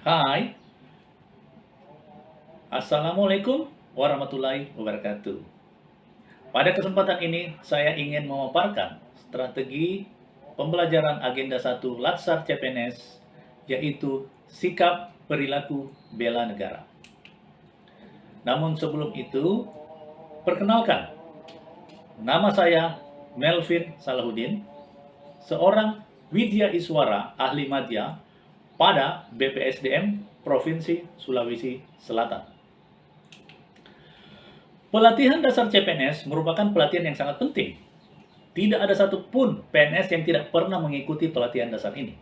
Hai, Assalamualaikum warahmatullahi wabarakatuh. Pada kesempatan ini, saya ingin memaparkan strategi pembelajaran agenda 1 Latsar CPNS, yaitu sikap perilaku bela negara. Namun sebelum itu, perkenalkan, nama saya Melvin Salahuddin, seorang Widya Iswara ahli madya pada BPSDM Provinsi Sulawesi Selatan. Pelatihan dasar CPNS merupakan pelatihan yang sangat penting. Tidak ada satupun PNS yang tidak pernah mengikuti pelatihan dasar ini.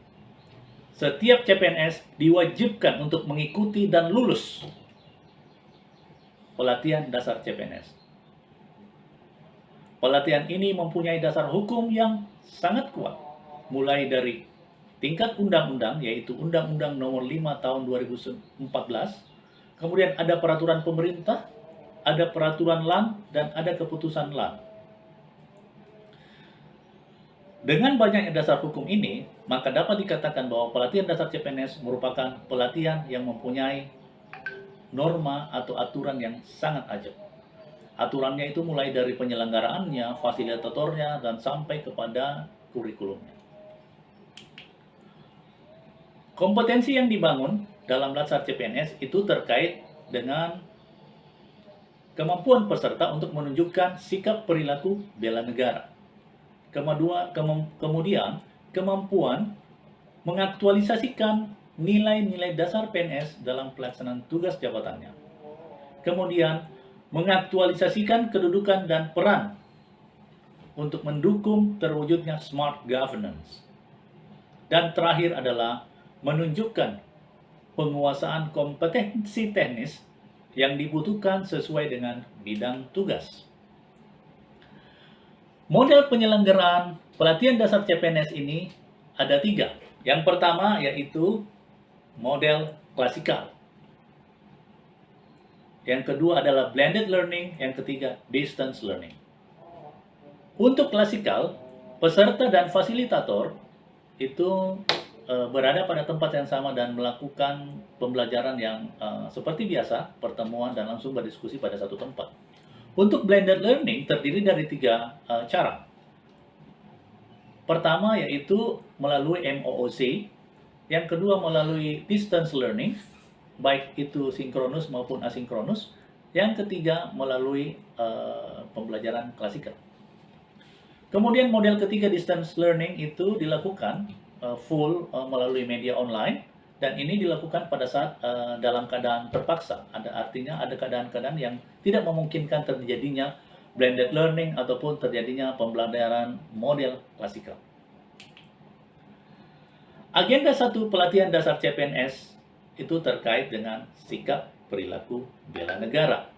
Setiap CPNS diwajibkan untuk mengikuti dan lulus pelatihan dasar CPNS. Pelatihan ini mempunyai dasar hukum yang sangat kuat, mulai dari tingkat undang-undang, yaitu Undang-Undang Nomor 5 Tahun 2014, kemudian ada peraturan pemerintah, ada peraturan LAN, dan ada keputusan LAN. Dengan banyaknya dasar hukum ini, maka dapat dikatakan bahwa pelatihan dasar CPNS merupakan pelatihan yang mempunyai norma atau aturan yang sangat ajak. Aturannya itu mulai dari penyelenggaraannya, fasilitatornya, dan sampai kepada kurikulumnya. Kompetensi yang dibangun dalam Latsar CPNS itu terkait dengan kemampuan peserta untuk menunjukkan sikap perilaku bela negara. Kemudian, kemampuan mengaktualisasikan nilai-nilai dasar PNS dalam pelaksanaan tugas jabatannya. Kemudian, mengaktualisasikan kedudukan dan peran untuk mendukung terwujudnya smart governance. Dan terakhir adalah menunjukkan penguasaan kompetensi teknis yang dibutuhkan sesuai dengan bidang tugas. Model penyelenggaraan pelatihan dasar CPNS ini ada 3. Yang pertama yaitu model klasikal. Yang kedua adalah blended learning, yang ketiga distance learning. Untuk klasikal, peserta dan fasilitator itu berada pada tempat yang sama dan melakukan pembelajaran yang seperti biasa, pertemuan dan langsung berdiskusi pada satu tempat. Untuk blended learning terdiri dari 3 cara. Pertama yaitu melalui MOOC, yang kedua melalui distance learning, baik itu sinkronus maupun asinkronus, yang ketiga melalui pembelajaran klasikal. Kemudian model ketiga distance learning itu dilakukan full melalui media online, dan ini dilakukan pada saat dalam keadaan terpaksa. Artinya ada keadaan-keadaan yang tidak memungkinkan terjadinya blended learning ataupun terjadinya pembelajaran model klasikal. Agenda 1 pelatihan dasar CPNS itu terkait dengan sikap perilaku bela negara.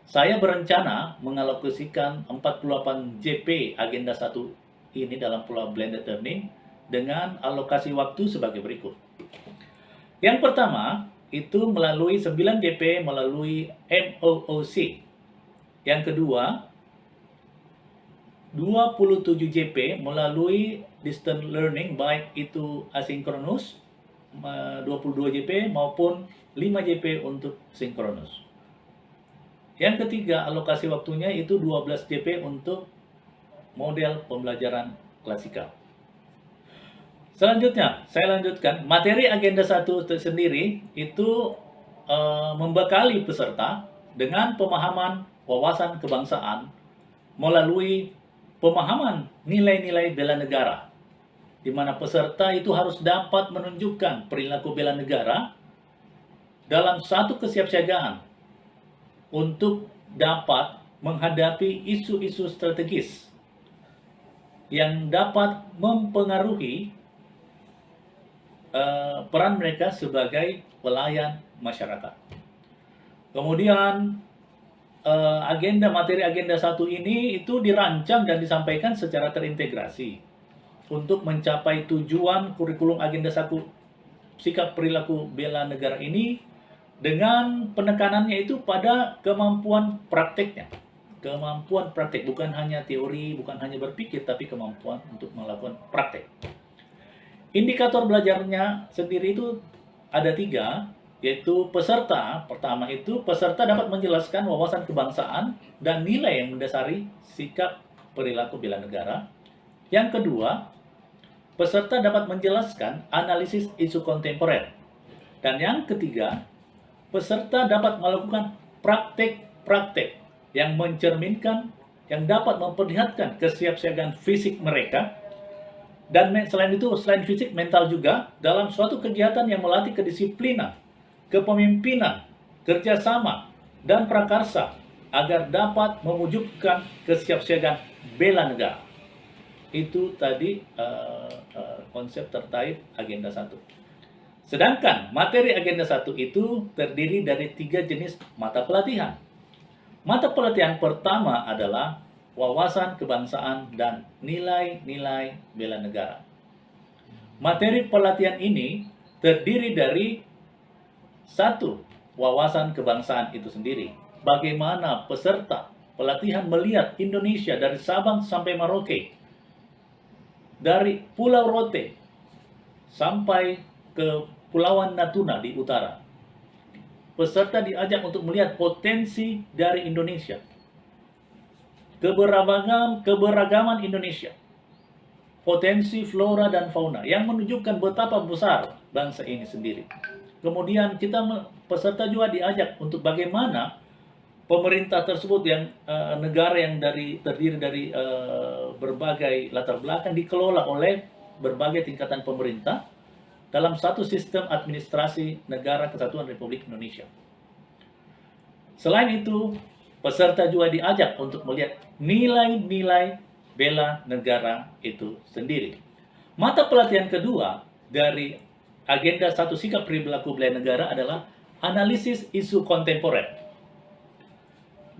Saya berencana mengalokasikan 48 JP agenda 1 ini dalam pola blended learning dengan alokasi waktu sebagai berikut. Yang pertama, itu melalui 9 DP melalui MOOC. Yang kedua, 27 JP melalui distance learning, baik itu asinkronus, 22 JP maupun 5 JP untuk sinkronus. Yang ketiga, alokasi waktunya itu 12 JP untuk model pembelajaran klasikal. Selanjutnya, saya lanjutkan. Materi agenda 1 sendiri itu membekali peserta dengan pemahaman wawasan kebangsaan melalui pemahaman nilai-nilai bela negara, di mana peserta itu harus dapat menunjukkan perilaku bela negara dalam satu kesiapsiagaan untuk dapat menghadapi isu-isu strategis yang dapat mempengaruhi peran mereka sebagai pelayan masyarakat. Kemudian materi agenda 1 ini itu dirancang dan disampaikan secara terintegrasi untuk mencapai tujuan kurikulum agenda 1 sikap perilaku bela negara ini, dengan penekanannya itu pada kemampuan prakteknya. Kemampuan praktek, bukan hanya teori, bukan hanya berpikir, tapi kemampuan untuk melakukan praktek. Indikator belajarnya sendiri itu ada 3, yaitu peserta. Pertama itu peserta dapat menjelaskan wawasan kebangsaan dan nilai yang mendasari sikap perilaku bela negara. Yang kedua, peserta dapat menjelaskan analisis isu kontemporer. Dan yang ketiga, peserta dapat melakukan praktek-praktek yang mencerminkan, yang dapat memperlihatkan kesiapsiagaan fisik mereka. Dan selain itu, selain fisik, mental juga dalam suatu kegiatan yang melatih kedisiplinan, kepemimpinan, kerjasama, dan prakarsa agar dapat mewujudkan kesiapsiagaan bela negara. Itu tadi konsep terkait agenda 1. Sedangkan materi agenda 1 itu terdiri dari 3 jenis mata pelatihan. Mata pelatihan pertama adalah wawasan kebangsaan dan nilai-nilai bela negara. Materi pelatihan ini terdiri dari 1. Wawasan kebangsaan itu sendiri. Bagaimana peserta pelatihan melihat Indonesia dari Sabang sampai Merauke, dari Pulau Rote sampai ke Pulauan Natuna di utara. Peserta diajak untuk melihat potensi dari Indonesia, keberagaman Indonesia, potensi flora dan fauna yang menunjukkan betapa besar bangsa ini sendiri. Kemudian peserta juga diajak untuk bagaimana pemerintah tersebut yang negara yang terdiri dari berbagai latar belakang dikelola oleh berbagai tingkatan pemerintah dalam satu sistem administrasi Negara Kesatuan Republik Indonesia. Selain itu, peserta juga diajak untuk melihat nilai-nilai bela negara itu sendiri. Mata pelatihan kedua dari agenda 1 sikap perilaku bela negara adalah analisis isu kontemporer.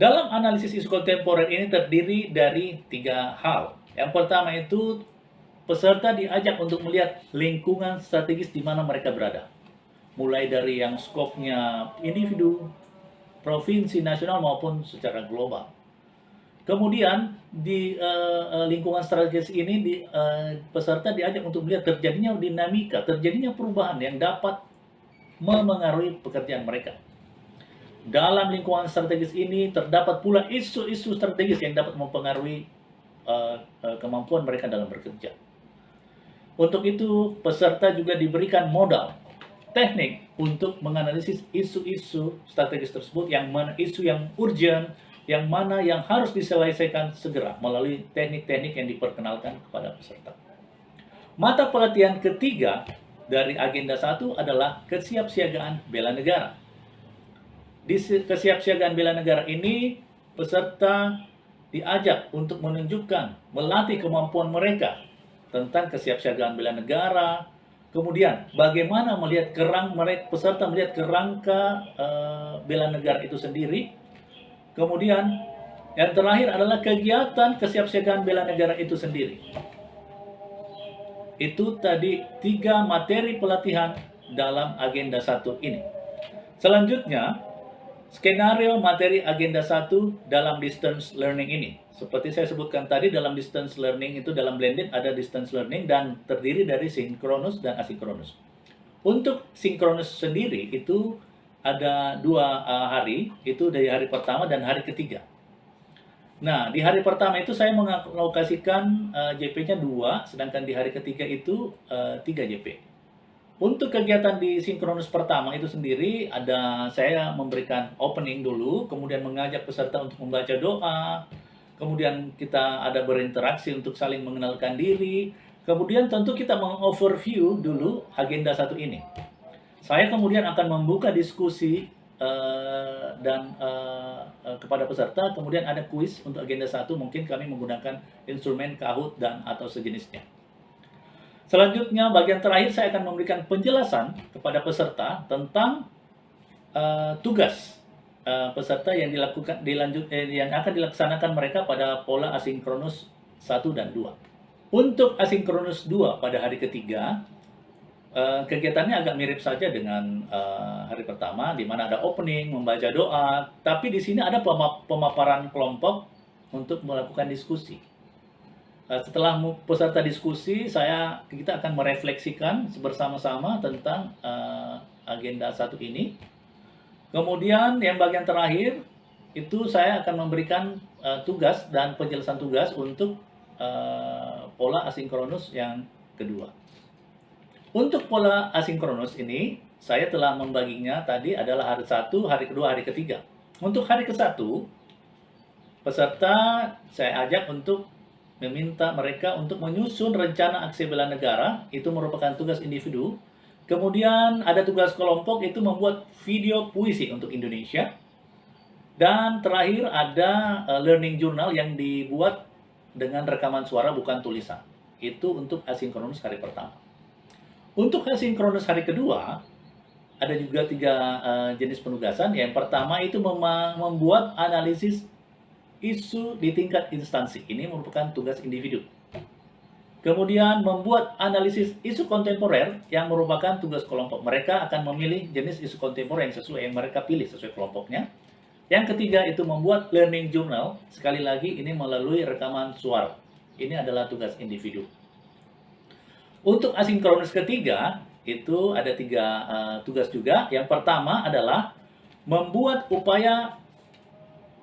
Dalam analisis isu kontemporer ini terdiri dari 3 hal. Yang pertama itu peserta diajak untuk melihat lingkungan strategis di mana mereka berada. Mulai dari yang skopnya individu, provinsi, nasional maupun secara global. Kemudian di lingkungan strategis ini peserta diajak untuk melihat terjadinya dinamika, terjadinya perubahan yang dapat memengaruhi pekerjaan mereka. Dalam lingkungan strategis ini terdapat pula isu-isu strategis yang dapat mempengaruhi kemampuan mereka dalam bekerja. Untuk itu, peserta juga diberikan modal, teknik untuk menganalisis isu-isu strategis tersebut, yang mana isu yang urgent, yang mana yang harus diselesaikan segera melalui teknik-teknik yang diperkenalkan kepada peserta. Mata pelatihan ketiga dari agenda 1 adalah kesiapsiagaan bela negara. Di kesiapsiagaan bela negara ini, peserta diajak untuk menunjukkan, melatih kemampuan mereka tentang kesiapsiagaan bela negara. Kemudian bagaimana peserta melihat kerangka bela negara itu sendiri. Kemudian yang terakhir adalah kegiatan kesiapsiagaan bela negara itu sendiri. Itu tadi 3 materi pelatihan dalam agenda 1 ini. Selanjutnya, skenario materi agenda 1 dalam distance learning ini. Seperti saya sebutkan tadi, dalam distance learning itu, dalam blended ada distance learning dan terdiri dari sinkronus dan asinkronus. Untuk sinkronus sendiri itu ada 2 hari, itu dari hari pertama dan hari ketiga. Nah, di hari pertama itu saya mengalokasikan JP-nya 2, sedangkan di hari ketiga itu 3 JP. Untuk kegiatan di sinkronus pertama itu sendiri, saya memberikan opening dulu, kemudian mengajak peserta untuk membaca doa, kemudian kita ada berinteraksi untuk saling mengenalkan diri, kemudian tentu kita mengoverview dulu agenda 1 ini. Saya kemudian akan membuka diskusi kepada peserta, kemudian ada kuis untuk agenda 1, mungkin kami menggunakan instrumen Kahoot dan atau sejenisnya. Selanjutnya, bagian terakhir saya akan memberikan penjelasan kepada peserta tentang tugas peserta yang akan dilaksanakan mereka pada pola asinkronus 1 dan 2. Untuk asinkronus 2 pada hari ketiga, kegiatannya agak mirip saja dengan hari pertama, di mana ada opening, membaca doa, tapi di sini ada pemaparan kelompok untuk melakukan diskusi. Setelah peserta diskusi, kita akan merefleksikan bersama-sama tentang agenda 1 ini. Kemudian yang bagian terakhir itu saya akan memberikan tugas dan penjelasan tugas untuk pola asinkronus yang kedua. Untuk pola asinkronus ini, saya telah membaginya tadi adalah hari 1, hari kedua, hari ketiga. Untuk hari ke-1, peserta saya ajak untuk meminta mereka untuk menyusun rencana aksi bela negara, itu merupakan tugas individu. Kemudian ada tugas kelompok, itu membuat video puisi untuk Indonesia. Dan terakhir ada learning journal yang dibuat dengan rekaman suara bukan tulisan. Itu untuk asinkronus hari pertama. Untuk asinkronus hari kedua, ada juga 3 jenis penugasan. Yang pertama itu membuat analisis isu di tingkat instansi. Ini merupakan tugas individu. Kemudian membuat analisis isu kontemporer yang merupakan tugas kelompok. Mereka akan memilih jenis isu kontemporer yang sesuai yang mereka pilih sesuai kelompoknya. Yang ketiga itu membuat learning journal. Sekali lagi ini melalui rekaman suara. Ini adalah tugas individu. Untuk asinkronus ketiga, itu ada 3 tugas juga. Yang pertama adalah membuat upaya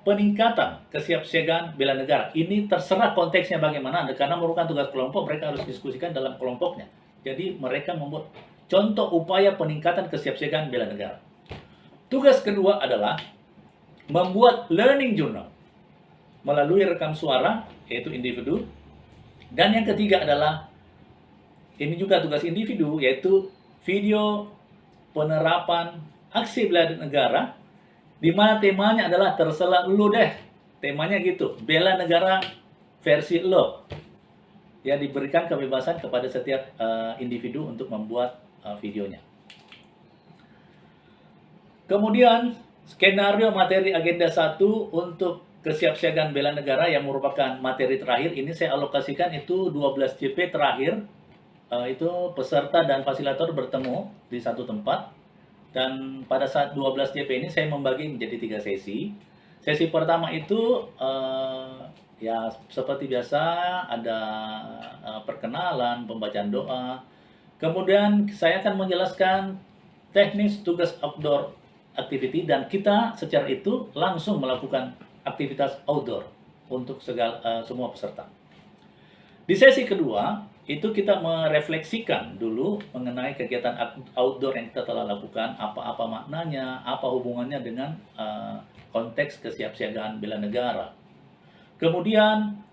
peningkatan kesiapsiagaan bela negara. Ini terserah konteksnya bagaimana, karena merupakan tugas kelompok, mereka harus diskusikan dalam kelompoknya. Jadi mereka membuat contoh upaya peningkatan kesiapsiagaan bela negara. Tugas kedua adalah membuat learning journal melalui rekam suara, yaitu individu. Dan yang ketiga adalah ini juga tugas individu, yaitu video penerapan aksi bela negara, di mana temanya adalah terserah lu deh. Temanya gitu, bela negara versi lo. Ya, diberikan kebebasan kepada setiap individu untuk membuat videonya. Kemudian, skenario materi agenda 1 untuk kesiapsiagaan bela negara yang merupakan materi terakhir. Ini saya alokasikan itu 12 JP terakhir. Itu peserta dan fasilitator bertemu di satu tempat, dan pada saat 12 JP ini saya membagi menjadi 3 sesi. Sesi pertama itu ya seperti biasa ada perkenalan, pembacaan doa. Kemudian saya akan menjelaskan teknis tugas outdoor activity, dan kita secara itu langsung melakukan aktivitas outdoor untuk semua peserta. Di sesi kedua itu kita merefleksikan dulu mengenai kegiatan outdoor yang kita telah lakukan, apa-apa maknanya, apa hubungannya dengan konteks kesiapsiagaan bela negara. Kemudian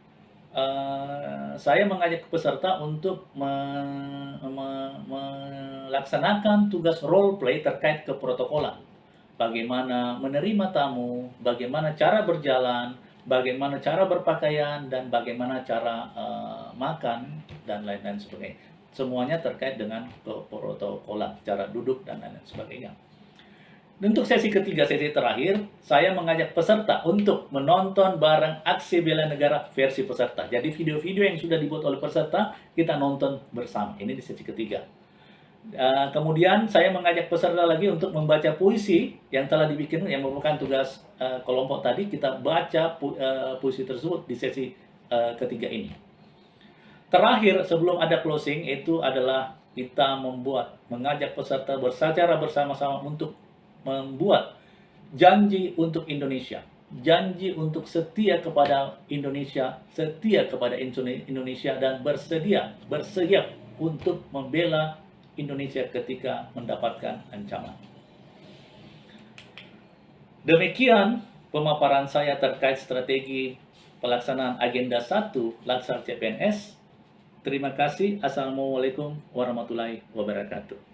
saya mengajak peserta untuk melaksanakan tugas role play terkait keprotokolan. Bagaimana menerima tamu, bagaimana cara berjalan, bagaimana cara berpakaian, dan bagaimana cara makan, dan lain-lain sebagainya. Semuanya terkait dengan keprotokolan, cara duduk, dan lain-lain sebagainya. Untuk sesi ketiga, sesi terakhir, saya mengajak peserta untuk menonton bareng aksi bela negara versi peserta. Jadi video-video yang sudah dibuat oleh peserta, kita nonton bersama. Ini di sesi ketiga. Kemudian saya mengajak peserta lagi untuk membaca puisi yang telah dibikin, yang merupakan tugas kelompok tadi. Kita baca puisi tersebut di sesi ketiga ini. Terakhir, sebelum ada closing, itu adalah kita mengajak peserta secara bersama-sama untuk membuat janji untuk Indonesia. Janji untuk setia kepada Indonesia, setia kepada Indonesia, dan bersedia untuk membela Indonesia ketika mendapatkan ancaman. Demikian pemaparan saya terkait strategi pelaksanaan agenda 1 Laksar CPNS. Terima kasih. Assalamualaikum warahmatullahi wabarakatuh.